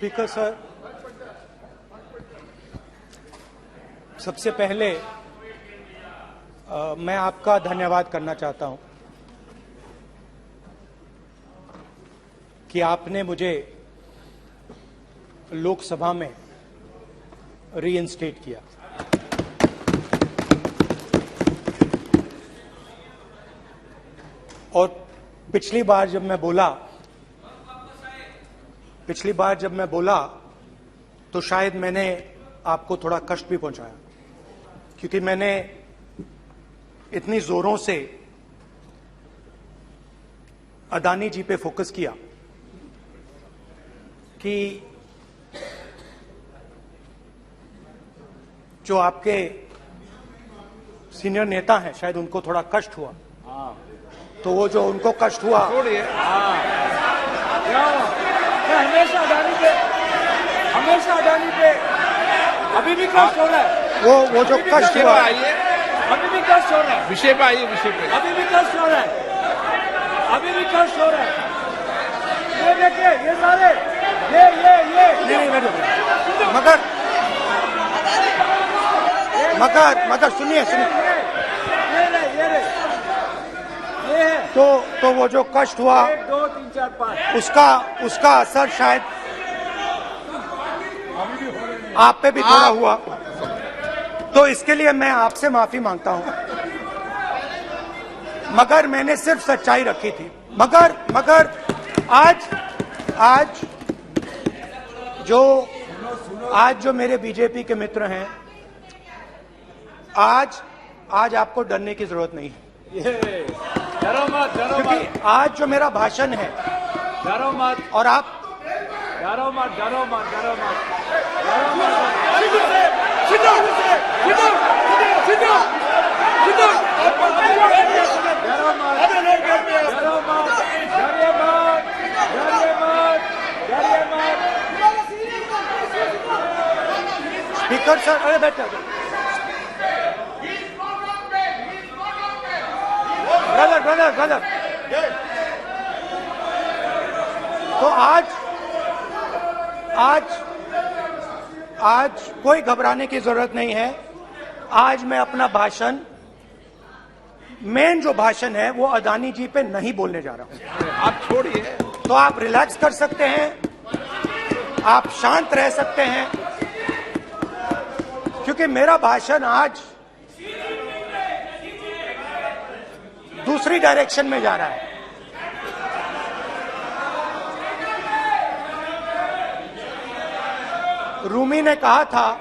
Speaker sir, सबसे पहले मैं आपका धन्यवाद करना चाहता हूं कि आपने मुझे लोकसभा में रीइंस्टेट किया। और पिछली बार जब मैं बोला तो शायद मैंने आपको थोड़ा कष्ट भी पहुंचाया, क्योंकि मैंने इतनी जोरों से अदानी जी पे फोकस किया कि जो आपके सीनियर नेता हैं शायद उनको थोड़ा कष्ट हुआ। तो वो जो उनको कष्ट हुआ, हमेशा अडानी पे अभी भी कष्ट हो रहा है। वो जो कष्ट हुआ, अभी भी कष्ट हो रहा है। विषय पे आइए, विषय पे। अभी भी कष्ट हो रहा है। ये देखिए, ये सारे ये नहीं मगर सुनिए ये है। तो वो जो कष्ट हुआ 1 2 3 4 5 उसका असर शायद आप पे भी थोड़ा हुआ। तो इसके लिए मैं आपसे माफी मांगता हूं, मगर मैंने सिर्फ सच्चाई रखी थी। मगर आज जो मेरे बीजेपी के मित्र हैं, आज आपको डरने की जरूरत नहीं है, डरो मत। क्योंकि आज जो मेरा भाषण है, डरो मत। और आप डरो मत। स्पीकर सर, अरे बैठो ब्रदर। तो आज कोई घबराने की जरूरत नहीं है। आज मैं अपना भाषण, मेन जो भाषण है वो अदानी जी पे नहीं बोलने जा रहा हूं। आप छोड़िए, तो आप रिलैक्स कर सकते हैं, आप शांत रह सकते हैं, क्योंकि मेरा भाषण आज दूसरी डायरेक्शन में जा रहा है। रूमी ने कहा था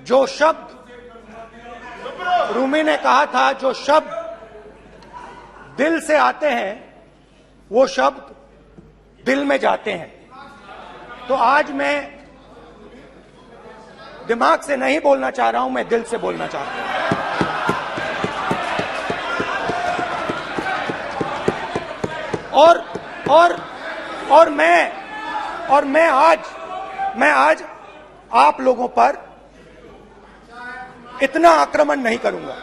जो शब्द दिल से आते हैं वो शब्द दिल में जाते हैं। तो आज मैं दिमाग से नहीं बोलना चाह रहा हूं, मैं दिल से बोलना चाह रहा हूं। और मैं आज आप लोगों पर इतना आक्रमण नहीं करूंगा।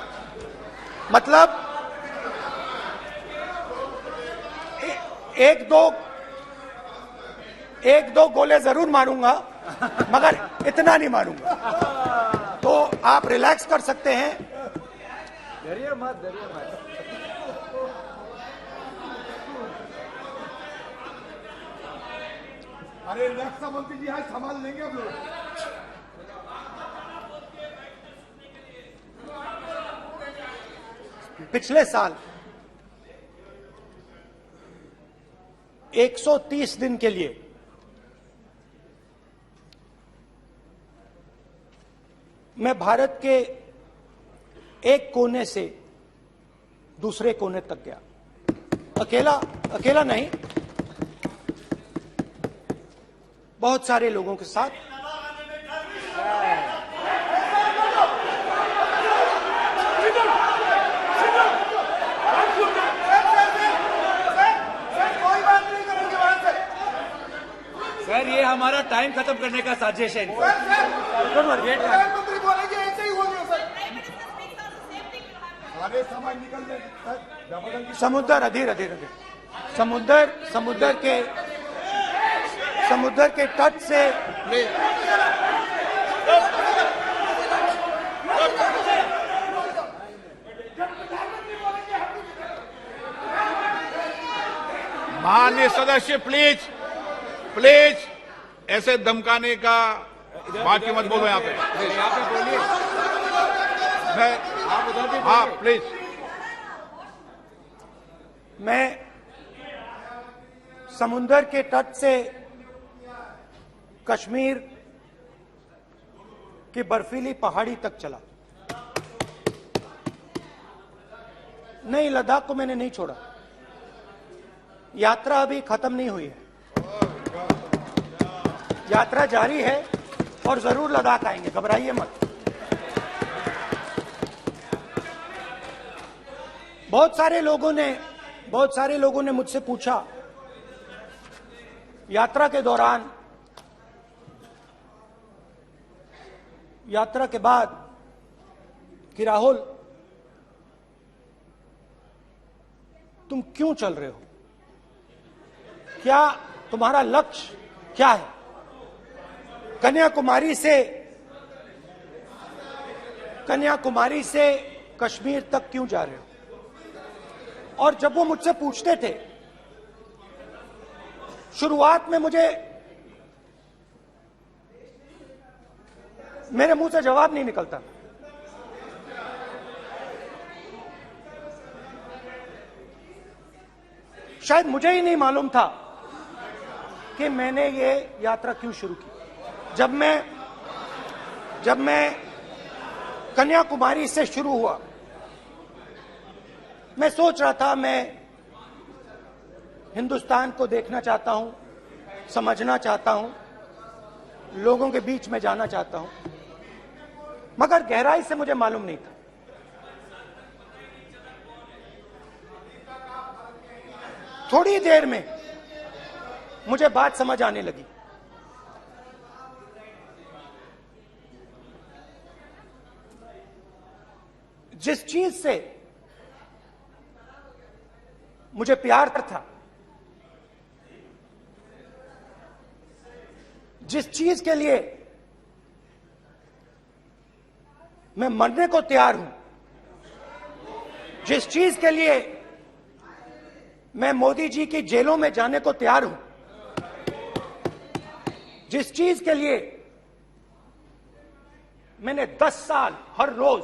मतलब एक दो गोले जरूर मारूंगा, मगर इतना नहीं मारूंगा। तो आप रिलैक्स कर सकते हैं। डरिए मत। अरे रक्षा मंत्री जी आज संभाल लेंगे हम लोग। पिछले साल 130 दिन के लिए मैं भारत के एक कोने से दूसरे कोने तक गया, अकेला नहीं, बहुत सारे लोगों के साथ। सर, ये हमारा टाइम खत्म करने का साजिश है। प्रधानमंत्री बोलेंगे ऐसे ही होंगे सर। सारे समाज निकल जाए। समुद्र अधीर अधीर अधीर समुद्र के तट से माननीय सदस्य प्लीज प्लीज ऐसे धमकाने का बात की मत बोलो यहाँ पे। यहाँ पे बोलिए, आप उधर भी हाँ बोलिए। प्लीज। मैं समुद्र के तट से कश्मीर की बर्फीली पहाड़ी तक चला। नहीं, लद्दाख को मैंने नहीं छोड़ा। यात्रा अभी खत्म नहीं हुई है, यात्रा जारी है और जरूर लद्दाख आएंगे, घबराइए मत। बहुत सारे लोगों ने मुझसे पूछा यात्रा के दौरान, यात्रा के बाद कि राहुल तुम क्यों चल रहे हो, क्या तुम्हारा लक्ष्य क्या है, कन्याकुमारी से कश्मीर तक क्यों जा रहे हो। और जब वो मुझसे पूछते थे, शुरुआत में मेरे मुंह से जवाब नहीं निकलता। शायद मुझे ही नहीं मालूम था कि मैंने ये यात्रा क्यों शुरू की। जब मैं कन्याकुमारी से शुरू हुआ, मैं सोच रहा था मैं हिंदुस्तान को देखना चाहता हूं, समझना चाहता हूं, लोगों के बीच में जाना चाहता हूं, मगर गहराई से मुझे मालूम नहीं था। थोड़ी देर में मुझे बात समझ आने लगी। जिस चीज से मुझे प्यार था, जिस चीज के लिए मैं मरने को तैयार हूं, जिस चीज के लिए मैं मोदी जी की जेलों में जाने को तैयार हूं, जिस चीज के लिए मैंने 10 साल हर रोज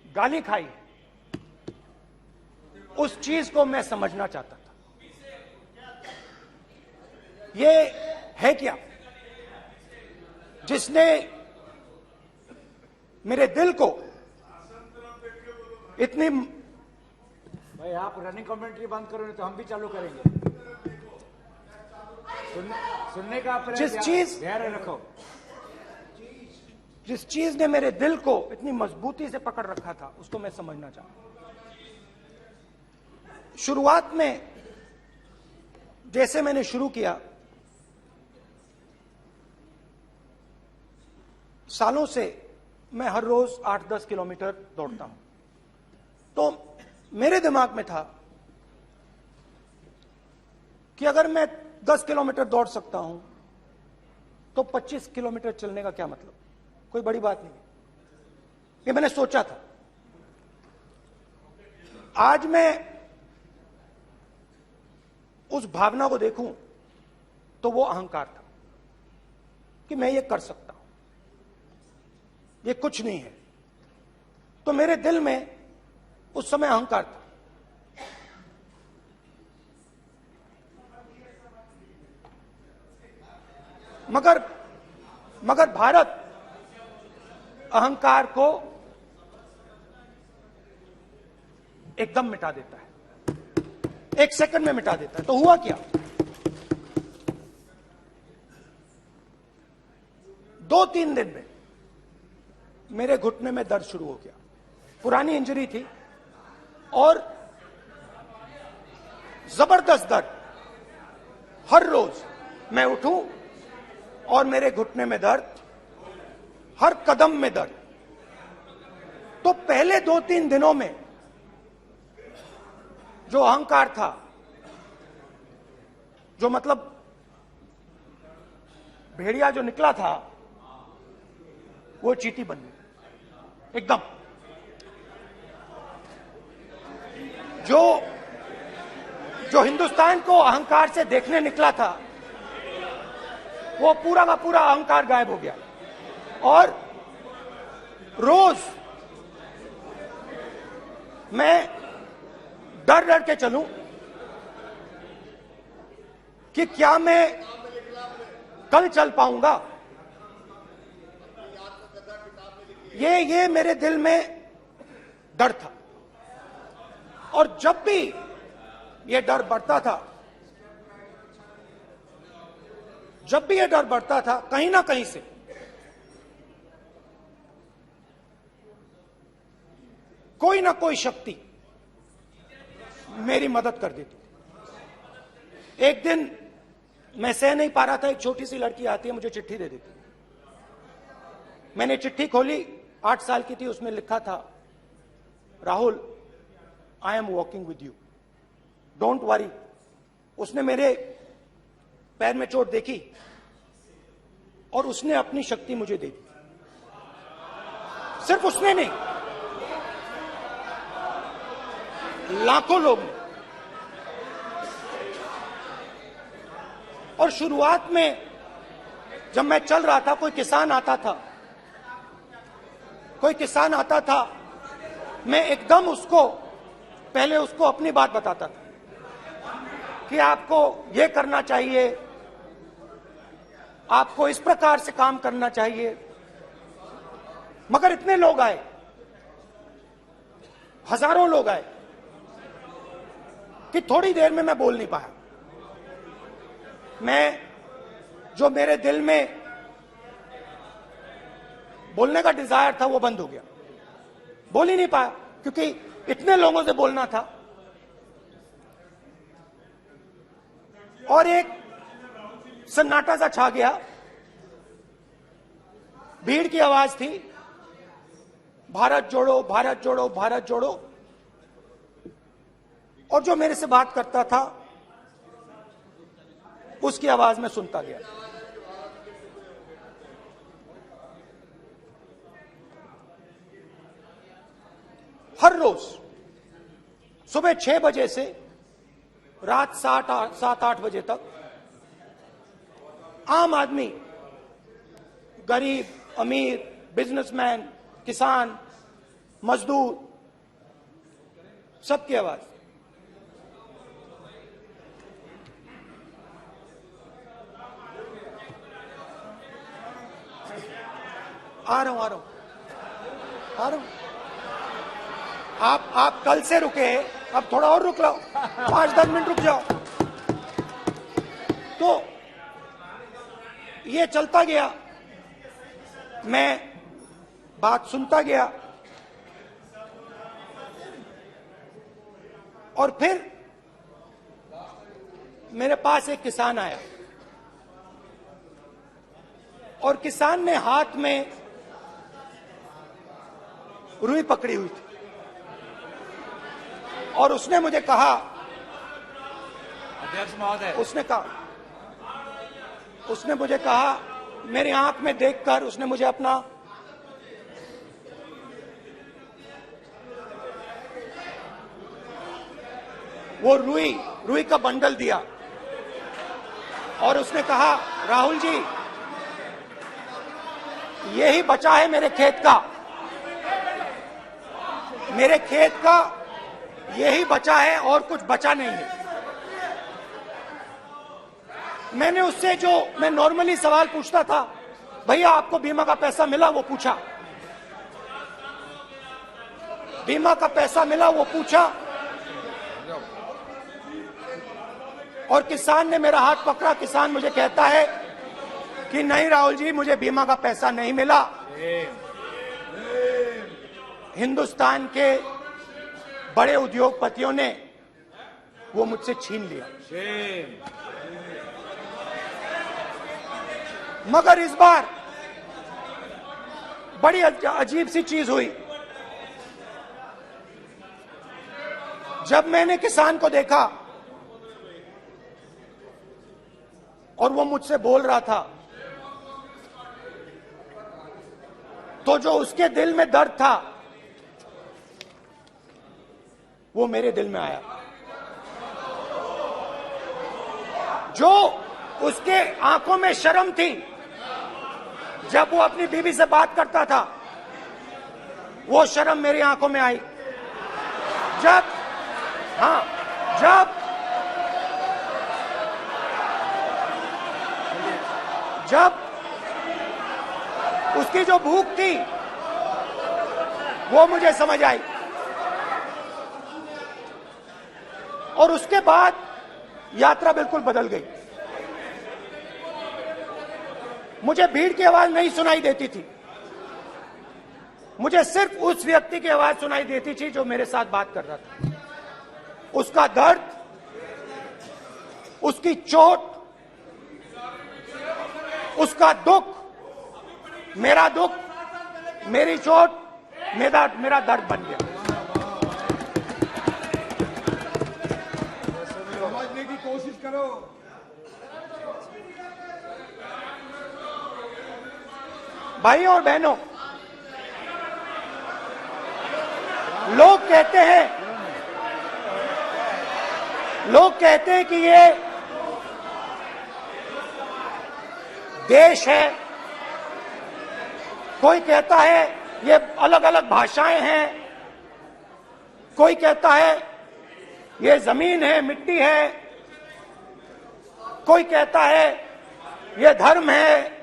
गाली खाई, उस चीज को मैं समझना चाहता था। ये है क्या जिसने मेरे दिल को इतनी। भाई आप रनिंग कमेंट्री बंद करो, नहीं तो हम भी चालू करेंगे। सुनने का अपना धैर्य रखो। जिस चीज ने मेरे दिल को इतनी मजबूती से पकड़ रखा था, उसको मैं समझना चाहता। शुरुआत में जैसे मैंने शुरू किया, सालों से मैं हर रोज 8-10 किलोमीटर दौड़ता हूं, तो मेरे दिमाग में था कि अगर मैं 10 किलोमीटर दौड़ सकता हूं तो 25 किलोमीटर चलने का क्या मतलब, कोई बड़ी बात नहीं। ये मैंने सोचा था। आज मैं उस भावना को देखूं तो वो अहंकार था कि मैं ये कर सकता हूं, ये कुछ नहीं है। तो मेरे दिल में उस समय अहंकार था। मगर भारत अहंकार को एकदम मिटा देता है, 1 सेकंड में मिटा देता है। तो हुआ क्या, 2-3 दिन में मेरे घुटने में दर्द शुरू हो गया। पुरानी इंजरी थी और जबरदस्त दर्द। हर रोज मैं उठूं और मेरे घुटने में दर्द, हर कदम में दर्द। तो पहले 2-3 दिनों में जो अहंकार था, जो मतलब भेड़िया जो निकला था, वो चींटी बन गई एकदम। जो हिंदुस्तान को अहंकार से देखने निकला था, वो पूरा का पूरा अहंकार गायब हो गया। और रोज मैं डर डर के चलूं कि क्या मैं कल चल पाऊंगा। ये मेरे दिल में डर था। और जब भी ये डर बढ़ता था, कहीं ना कहीं से कोई ना कोई शक्ति मेरी मदद कर देती। एक दिन मैं सह नहीं पा रहा था, एक छोटी सी लड़की आती है, मुझे चिट्ठी दे देती। मैंने चिट्ठी खोली, 8 साल की थी, उसमें लिखा था, Rahul, I am walking with you, don't worry. उसने मेरे पैर में चोट देखी और उसने अपनी शक्ति मुझे दे दी। सिर्फ उसने नहीं, लाखों लोग ने। और शुरुआत में जब मैं चल रहा था, कोई किसान आता था, मैं एकदम पहले उसको अपनी बात बताता था कि आपको ये करना चाहिए, आपको इस प्रकार से काम करना चाहिए। मगर इतने लोग आए, हजारों लोग आए, कि थोड़ी देर में मैं बोल नहीं पाया। जो मेरे दिल में बोलने का डिजायर था, वो बंद हो गया। बोल ही नहीं पाया, क्योंकि इतने लोगों से बोलना था। और एक सन्नाटा सा छा गया, भीड़ की आवाज थी, भारत जोड़ो, भारत जोड़ो, भारत जोड़ो। और जो मेरे से बात करता था, उसकी आवाज में सुनता गया। हर रोज सुबह 6 बजे से रात 7-8 बजे तक आम आदमी, गरीब, अमीर, बिजनेसमैन, किसान, मजदूर, सबकी आवाज। आ रहा हूं। आप कल से रुके, अब थोड़ा और रुक लो, 5-10 मिनट रुक जाओ। तो ये चलता गया, मैं बात सुनता गया। और फिर मेरे पास एक किसान आया, और किसान ने हाथ में रुई पकड़ी हुई थी, और उसने मुझे कहा, अध्यक्ष महोदय, उसने मुझे कहा, मेरी आंख में देखकर उसने मुझे अपना वो रुई का बंडल दिया, और उसने कहा, राहुल जी, यही बचा है मेरे खेत का यही बचा है, और कुछ बचा नहीं है। मैंने उससे, जो मैं नॉर्मली सवाल पूछता था, भैया आपको बीमा का पैसा मिला, वो पूछा। बीमा का पैसा मिला, वो पूछा। और किसान ने मेरा हाथ पकड़ा। किसान मुझे कहता है कि नहीं राहुल जी, मुझे बीमा का पैसा नहीं मिला, हिंदुस्तान के बड़े उद्योगपतियों ने वो मुझसे छीन लिया। मगर इस बार बड़ी अजीब सी चीज हुई। जब मैंने किसान को देखा और वो मुझसे बोल रहा था, तो जो उसके दिल में दर्द था वो मेरे दिल में आया। जो उसके आंखों में शर्म थी जब वो अपनी बीवी से बात करता था, वो शर्म मेरी आंखों में आई। जब उसकी जो भूख थी वो मुझे समझ आई। और उसके बाद यात्रा बिल्कुल बदल गई। मुझे भीड़ की आवाज नहीं सुनाई देती थी, मुझे सिर्फ उस व्यक्ति की आवाज सुनाई देती थी जो मेरे साथ बात कर रहा था। उसका दर्द, उसकी चोट, उसका दुख, मेरा दुख, मेरी चोट, मेरा दर्द बन गया। समझने की कोशिश करो। भाई और बहनों, लोग कहते हैं कि ये देश है, कोई कहता है ये अलग अलग भाषाएं हैं, कोई कहता है ये जमीन है, मिट्टी है, कोई कहता है ये धर्म है,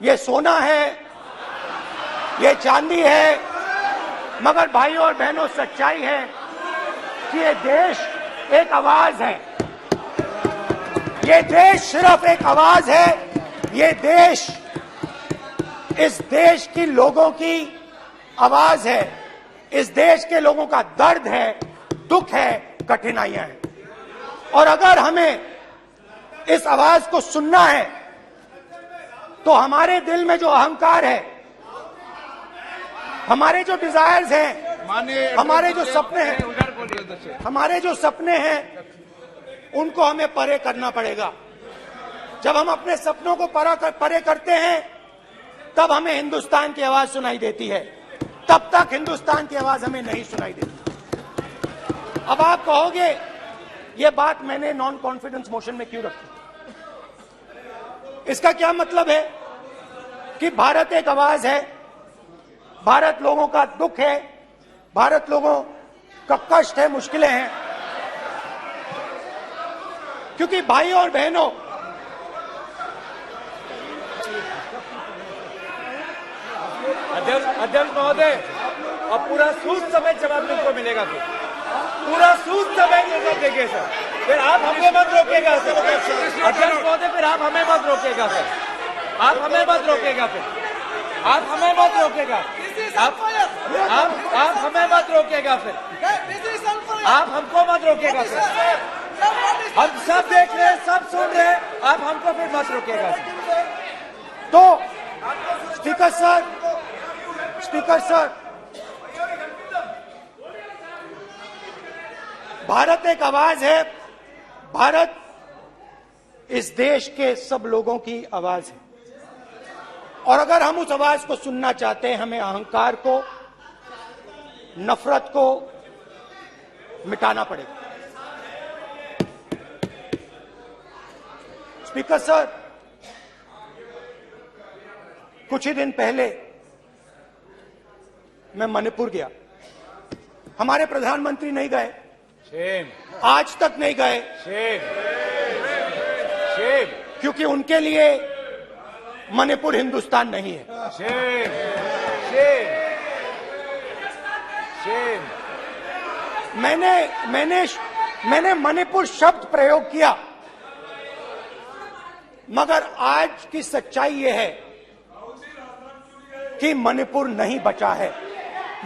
ये सोना है, ये चांदी है। मगर भाइयों और बहनों, सच्चाई है कि ये देश एक आवाज है। ये देश सिर्फ एक आवाज है। ये देश, इस देश की लोगों की आवाज है। इस देश के लोगों का दर्द है, दुख है, कठिनाइयां हैं। और अगर हमें इस आवाज को सुनना है तो हमारे दिल में जो अहंकार है, हमारे जो डिजायर्स हैं, हमारे जो सपने हैं, हमारे जो सपने हैं, उनको हमें परे करना पड़ेगा। जब हम अपने सपनों को परे करते हैं तब हमें हिंदुस्तान की आवाज सुनाई देती है, तब तक हिंदुस्तान की आवाज हमें नहीं सुनाई देती। अब आप कहोगे ये बात मैंने नॉन कॉन्फिडेंस मोशन में क्यों रखी? इसका क्या मतलब है कि भारत एक आवाज है, भारत लोगों का दुख है, भारत लोगों का कष्ट है, मुश्किलें हैं। क्योंकि भाइयों और बहनों, अध्यक्ष महोदय, अब पूरा सूद समेत जवाब तुमको मिलेगा। फिर पूरा सूद समेत जवाब देंगे सर। फिर आप हमें मत रोकेगा सर। अध्यक्ष महोदय, फिर आप हमें मत रोकेगा सर। आप हमें मत रोकेगा। फिर आप हमें मत रोकेगा। आप हमें मत रोकेगा। फिर आप हमको मत रोकेगा। फिर हम सब देख रहे हैं, सब सुन रहे हैं, आप हमको फिर मत रोकेगा। तो स्पीकर सर, भारत एक आवाज है। भारत इस देश के सब लोगों की आवाज है। और अगर हम उस आवाज को सुनना चाहते हैं, हमें अहंकार को, नफरत को मिटाना पड़ेगा। स्पीकर सर, कुछ ही दिन पहले मैं मणिपुर गया। हमारे प्रधानमंत्री नहीं गए, आज तक नहीं गए, क्योंकि उनके लिए मणिपुर हिंदुस्तान नहीं है। मैंने मणिपुर शब्द प्रयोग किया, मगर आज की सच्चाई यह है कि मणिपुर नहीं बचा है।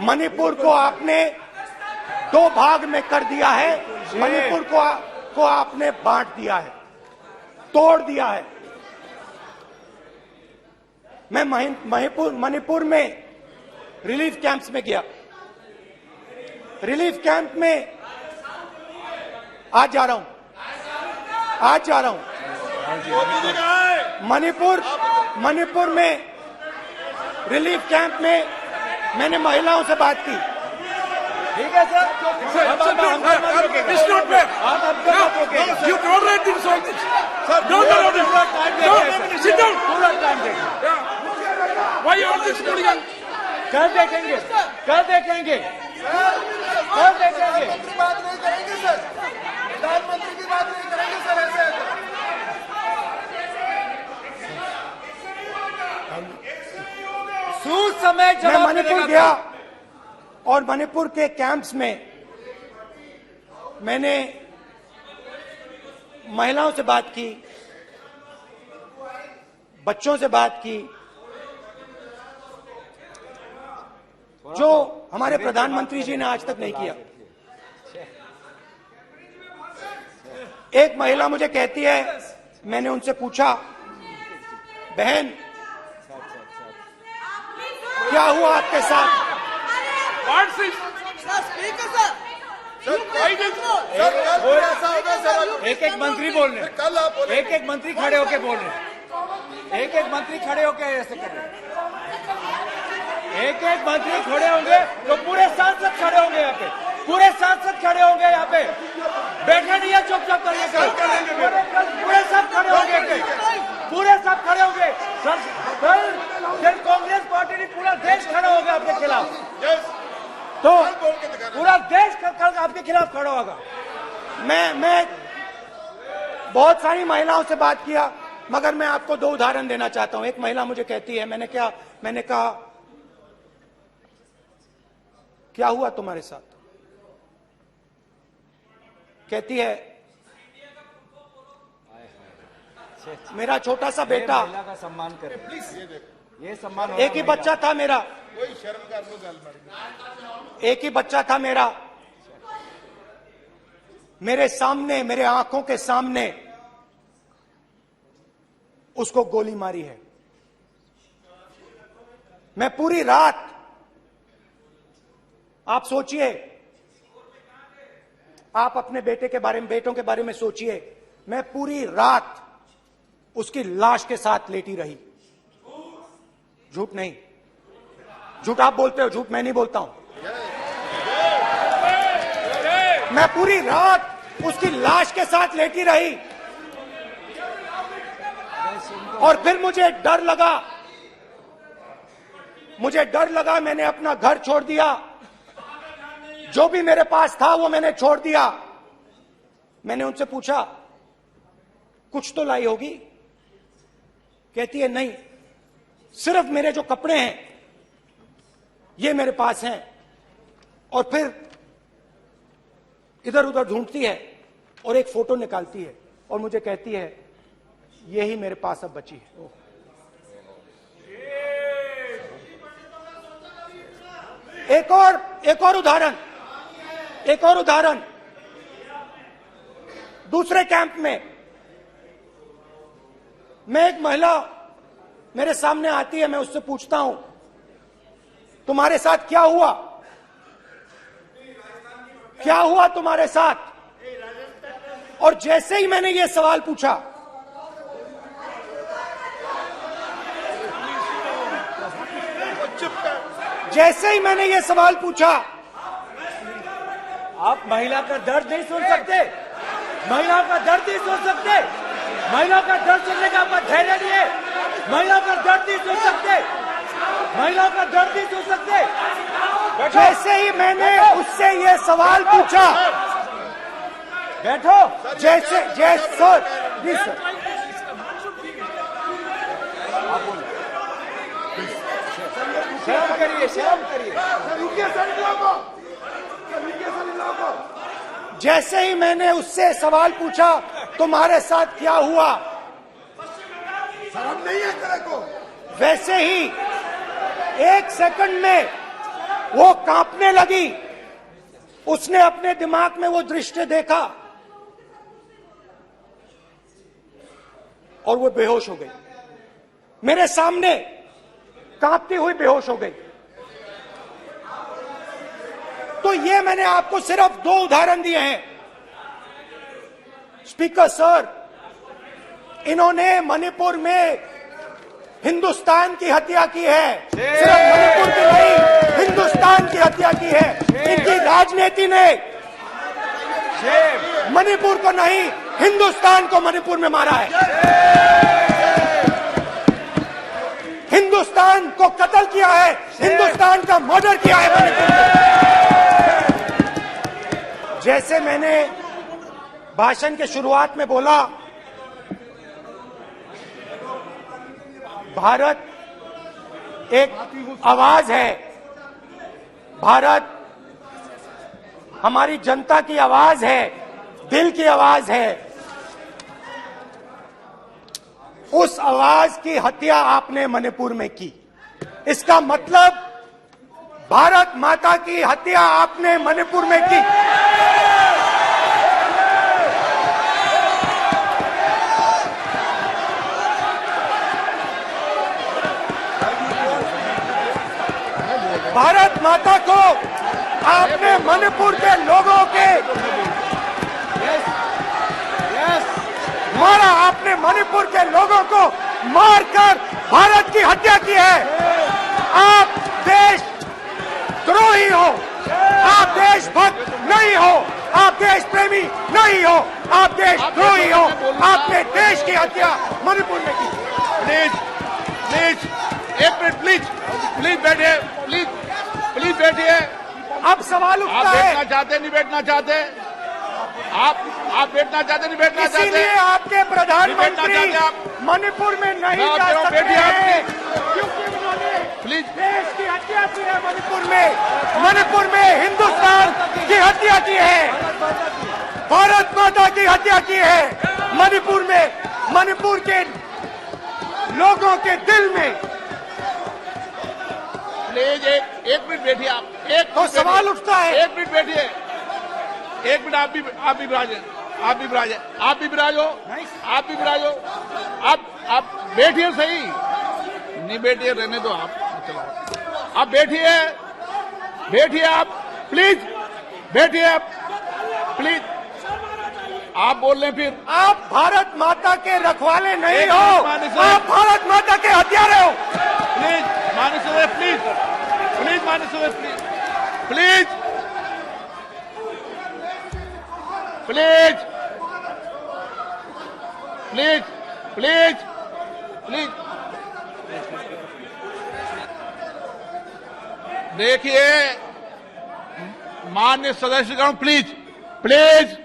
मणिपुर को आपने दो भाग में कर दिया है। मणिपुर को आपने बांट दिया है, तोड़ दिया है। मैं मणिपुर में रिलीफ कैंप्स में गया। रिलीफ कैंप में आज जा रहा हूं, आज जा रहा हूं मणिपुर में रिलीफ कैंप में मैंने महिलाओं से बात की। ठीक है सर, अब हमको मत रोकिएगा। It's not fair. आप हमको मत रोकिएगा। You tolerate this all this. Sir, Don't allow this. पूरा टाइम No, देंगे sit down. पूरा टाइम देंगे। Yeah. Why you all this hooligan? कल देखेंगे, कल देखेंगे, कल देखेंगे। बात नहीं करेंगे सर, प्रधानमंत्री की बात नहीं करेंगे सर ऐसे। सूद समय मैं जवाब मणिपुर मिलेगा गया तो। और मणिपुर के कैंप्स में मैंने महिलाओं से बात की, बच्चों से बात की, जो हमारे प्रधानमंत्री जी ने आज तक नहीं किया। एक महिला मुझे कहती है, मैंने उनसे पूछा, बहन क्या हुआ आपके साथ? What's this? सर कल ऐसा होगा सर, एक एक मंत्री बोल रहे हैं, कल आप बोले एक एक मंत्री खड़े होके बोल रहे हैं, एक एक मंत्री खड़े होके ऐसे कर रहे हैं, एक एक मंत्री खड़े होंगे तो पूरे सांसद खड़े होंगे यहाँ पे, पूरे सांसद खड़े होंगे यहाँ पे। बैठे नहीं है, चुपचाप करिए, पूरे सब खड़े होंगे, पूरे सब खड़े होंगे। कल कांग्रेस पार्टी ने पूरा देश खड़ा होगा आपके खिलाफ, तो पूरा देश कल आपके खिलाफ खड़ा होगा। मैं बहुत सारी महिलाओं से बात किया, मगर मैं आपको दो उदाहरण देना चाहता हूं। एक महिला मुझे कहती है, मैंने कहा क्या हुआ तुम्हारे साथ? कहती है, मेरा छोटा सा बेटा, महिला का सम्मान करें प्लीज, ये सम्मान। एक ही बच्चा था मेरा, कोई शर्म कर लो गल मारी। एक ही बच्चा था मेरा, मेरे सामने, मेरे आंखों के सामने उसको गोली मारी है। मैं पूरी रात, आप सोचिए, आप अपने बेटे के बारे में, बेटों के बारे में सोचिए, मैं पूरी रात उसकी लाश के साथ लेटी रही। झूठ नहीं, झूठ आप बोलते हो, झूठ मैं नहीं बोलता हूं। मैं पूरी रात उसकी लाश के साथ लेटी रही और फिर मुझे डर लगा, मैंने अपना घर छोड़ दिया, जो भी मेरे पास था वो मैंने छोड़ दिया। मैंने उनसे पूछा, कुछ तो लाई होगी? कहती है, नहीं, सिर्फ मेरे जो कपड़े हैं ये मेरे पास हैं। और फिर इधर उधर ढूंढती है और एक फोटो निकालती है और मुझे कहती है, यही मेरे पास अब बची है। एक और उदाहरण, दूसरे कैंप में मैं, एक महिला मेरे सामने आती है, मैं उससे पूछता हूं, तुम्हारे साथ क्या हुआ? क्या हुआ तुम्हारे साथ? और जैसे ही मैंने ये सवाल पूछा, आप महिला का दर्द नहीं सुन सकते, महिला का दर्द नहीं सुन सकते, महिला का दर्द सुनने का आपका धैर्य नहीं है, महिला का दर्द नहीं सुन सकते, महिला का दर्द नहीं सुन सकते। जैसे ही मैंने उससे ये सवाल पूछा, बैठो, जैसे सर, प्लीज सर, शर्म करिए, शर्म करिए। जैसे ही मैंने उससे सवाल पूछा, तुम्हारे साथ क्या हुआ, शर्म नहीं है तेरे को? वैसे ही 1 सेकंड में वो कांपने लगी। उसने अपने दिमाग में वो दृश्य देखा और वो बेहोश हो गई। मेरे सामने कांपती हुई बेहोश हो गई। तो तो ये मैंने आपको सिर्फ 2 उदाहरण दिए हैं। स्पीकर सर, इन्होंने मणिपुर में हिंदुस्तान की हत्या की है, सिर्फ मणिपुर की नहीं, हिंदुस्तान की हत्या की है। इनकी राजनीति ने मणिपुर को नहीं, हिंदुस्तान को मणिपुर में मारा है। हिंदुस्तान को कत्ल किया है, हिंदुस्तान का मर्डर किया है मणिपुर में। जैसे मैंने भाषण के शुरुआत में बोला, भारत एक आवाज है, भारत हमारी जनता की आवाज है, दिल की आवाज है। उस आवाज की हत्या आपने मणिपुर में की। इसका मतलब भारत माता की हत्या आपने मणिपुर में की। भारत माता को आपने मणिपुर के लोगों के मारा, आपने मणिपुर के लोगों को मारकर भारत की हत्या की है। आप देश द्रोही हो, आप देशभक्त नहीं हो, आप देश प्रेमी नहीं हो, आप देशद्रोही हो। आपने देश की हत्या मणिपुर में की। प्लीज प्लीज एक मिनट, प्लीज प्लीज बैठिए, प्लीज प्लीज बैठिए। अब सवाल आप उठता है, बैठना चाहते नहीं बैठना चाहते? आप बैठना चाहते नहीं बैठना चाहते? इसीलिए आपके प्रधानमंत्री चाहते आप? मणिपुर में नहीं मैं जा आप सकते बैठिए आप, हैं, क्योंकि उन्होंने प्लीज देश की हत्या की है। मणिपुर में हिंदुस्तान की हत्या की है, भारत माता की हत्या की है। मणिपुर में, मणिपुर के लोगों के दिल में। प्लीज एक मिनट बैठिए आप, एक तो मिनट सवाल बैठिए। उठता है, एक मिनट बैठिए, एक मिनट। आप भी विराजे, आप भी विराजे, आप भी विराजो, आप भी विराजो। आप बैठिए सही, नहीं बैठिए रहने दो आप, चलो आप बैठिए, बैठिए आप, प्लीज बैठिए आप, प्लीज। आप बोल रहे फिर आप भारत माता के रखवाले नहीं एक हो, मिनट माननीय सर। आप भारत माता के हत्यारे हो। प्लीज माननीय सदस्य, प्लीज प्लीज माननीय सदस्य, please please please please please. देखिए माननीय सदस्यगण, प्लीज प्लीज।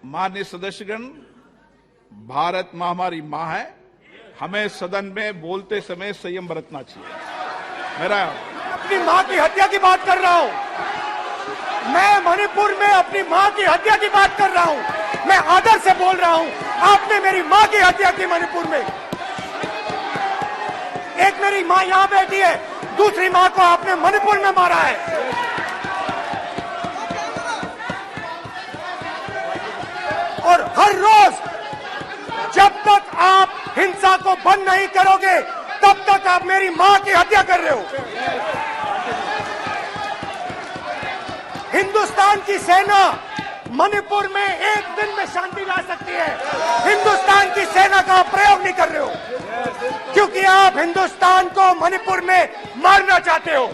माननीय सदस्यगण, भारत मां हमारी मां है, हमें सदन में बोलते समय संयम बरतना चाहिए। मेरा अपनी मां की हत्या की बात कर रहा हूं मैं, मणिपुर में अपनी मां की हत्या की बात कर रहा हूं मैं, आदर से बोल रहा हूं। आपने मेरी मां की हत्या की मणिपुर में। एक मेरी मां यहां बैठी है, दूसरी मां को आपने मणिपुर में मारा है। और हर रोज जब तक आप हिंसा को बंद नहीं करोगे, तब तक आप मेरी मां की हत्या कर रहे हो। हिंदुस्तान की सेना मणिपुर में एक दिन में शांति ला सकती है। हिंदुस्तान की सेना का आप प्रयोग नहीं कर रहे हो, क्योंकि आप हिंदुस्तान को मणिपुर में मारना चाहते हो।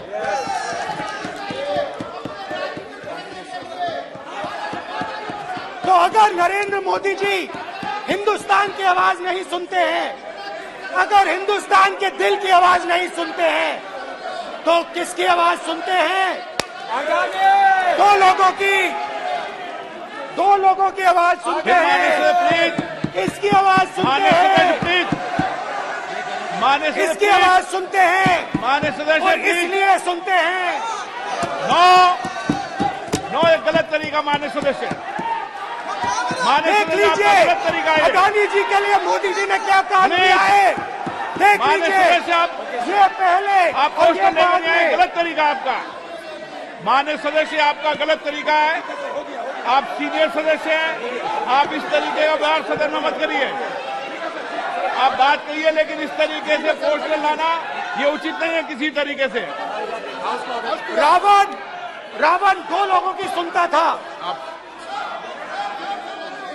तो अगर नरेंद्र मोदी जी हिंदुस्तान की आवाज नहीं सुनते हैं, अगर हिंदुस्तान के दिल की आवाज नहीं सुनते हैं, तो किसकी आवाज सुनते हैं? दो लोगों की आवाज सुनते हैं। प्लीज इसकी आवाज सुनते माननीय हैं, सदस्य, प्लीज माननीय सदस्य, इसकी आवाज सुनते हैं, माननीय सदस्य, और प्लीज। इसलिए सुनते हैं। नो एक गलत तरीका माननीय सदस्य, माननीय देख सदस्य, लीजिए आपका गलत तरीका है। अडानी जी के लिए मोदी जी ने क्या काम किया है। देख माननीय लीजिए, सदस्य, आप ये पहले आप और ये क्वेश्चन बाद लेने आए, में। गलत तरीका आपका। माननीय सदस्य, आपका गलत तरीका है। आप सीनियर सदस्य हैं, आप इस तरीके का व्यवहार सदन में मत करिए। आप बात करिए, लेकिन इस तरीके से क्वेश्चन लाना ये उचित नहीं है किसी तरीके से। रावण दो लोगों की सुनता था।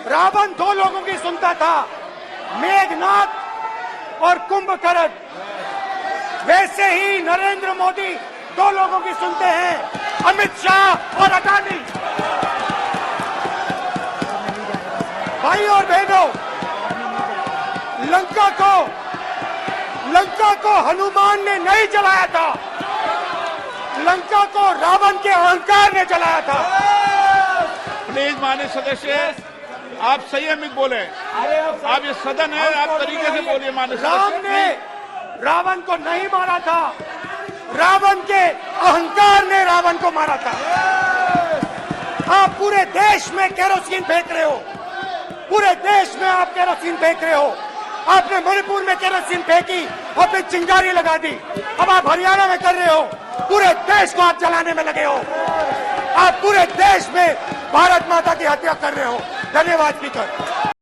रावण दो लोगों की सुनता था, मेघनाथ और कुंभकर्ण। वैसे ही नरेंद्र मोदी दो लोगों की सुनते हैं, अमित शाह और अडानी। भाई और बहनों, लंका को हनुमान ने नहीं जलाया था, लंका को रावण के अहंकार ने जलाया था। प्लीज माननीय सदस्य, आप संयमित बोले। आप ये सदन है, आप तरीके से बोलिए माननीय राम सदस्य। ने रावण को नहीं मारा था, रावण के अहंकार ने रावण को मारा था। आप पूरे देश में केरोसिन फेंक रहे हो, पूरे देश में आप केरोसिन फेंक रहे हो। आपने मणिपुर में केरोसिन फेंकी, आपने चिंगारी लगा दी। अब आप हरियाणा में कर रहे हो, पूरे देश को आप जलाने में लगे हो। आप पूरे देश में भारत माता की हत्या कर रहे हो। धन्यवाद स्पीकर।